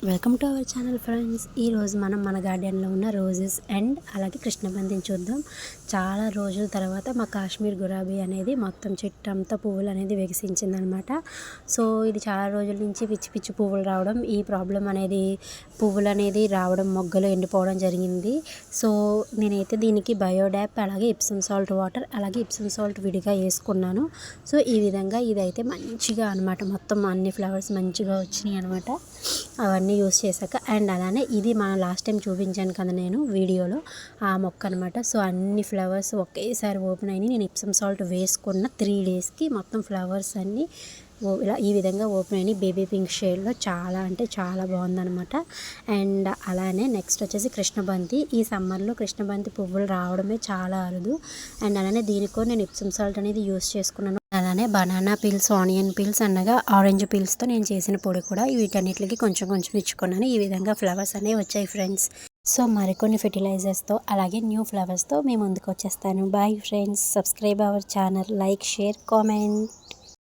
Welcome to our channel friends. ఈరోజు మనం మన గార్డెన్లో ఉన్న రోజెస్ అండ్ అలాగే కృష్ణబంతిని చూద్దాం. చాలా రోజుల తర్వాత మా కాశ్మీర్ గులాబీ అనేది మొత్తం చెట్టు అంతా పువ్వులు అనేది వికసించిందనమాట. సో ఇది చాలా రోజుల నుంచి పిచ్చి పిచ్చి పువ్వులు రావడం, ఈ ప్రాబ్లం అనేది పువ్వులు అనేది రావడం, మొగ్గలు ఎండిపోవడం జరిగింది. సో నేనైతే దీనికి బయోడాప్ అలాగే ఇప్సమ్ సాల్ట్ వాటర్ అలాగే ఇప్సమ్ సాల్ట్ విడిగా వేసుకున్నాను. సో ఈ విధంగా ఇదైతే మంచిగా అనమాట, మొత్తం అన్ని ఫ్లవర్స్ మంచిగా వచ్చినాయి అనమాట అవన్నీ యూస్ చేశాక. అండ్ అలానే ఇది మనం లాస్ట్ టైం చూపించాను కదా నేను వీడియోలో, ఆ మొక్క అనమాట. సో అన్ని ఫ్లవర్స్ ఒకేసారి ఓపెన్ అయినాయి. నేను ఇప్సమ్ సాల్ట్ వేసుకున్న 3 డేస్కి మొత్తం ఫ్లవర్స్ అన్నీ ఇలా ఈ విధంగా ఓపెన్ అయినాయి. బేబీ పింక్ షేడ్లో చాలా అంటే చాలా బాగుందనమాట. అండ్ అలానే నెక్స్ట్ వచ్చేసి కృష్ణబంతి. ఈ సమ్మర్లో కృష్ణబంతి పువ్వులు రావడమే చాలా అరుదు. అండ్ అలానే దీనికో నేను ఇప్సమ్ సాల్ట్ అనేది యూస్ చేసుకున్నాను. అలానే బనానా పీల్స్, ఆనియన్ పీల్స్ అనగా ఆరెంజ్ పీల్స్తో నేను చేసిన పొడి కూడా వీటన్నిటికి కొంచెం కొంచెం ఇచ్చుకున్నాను. ఈ విధంగా ఫ్లవర్స్ అనేవి వచ్చాయి ఫ్రెండ్స్. సో మరికొన్ని ఫెర్టిలైజర్స్తో అలాగే న్యూ ఫ్లవర్స్తో మేము ముందుకు వచ్చేస్తాను. Bye friends. Subscribe our channel, like, share, comment.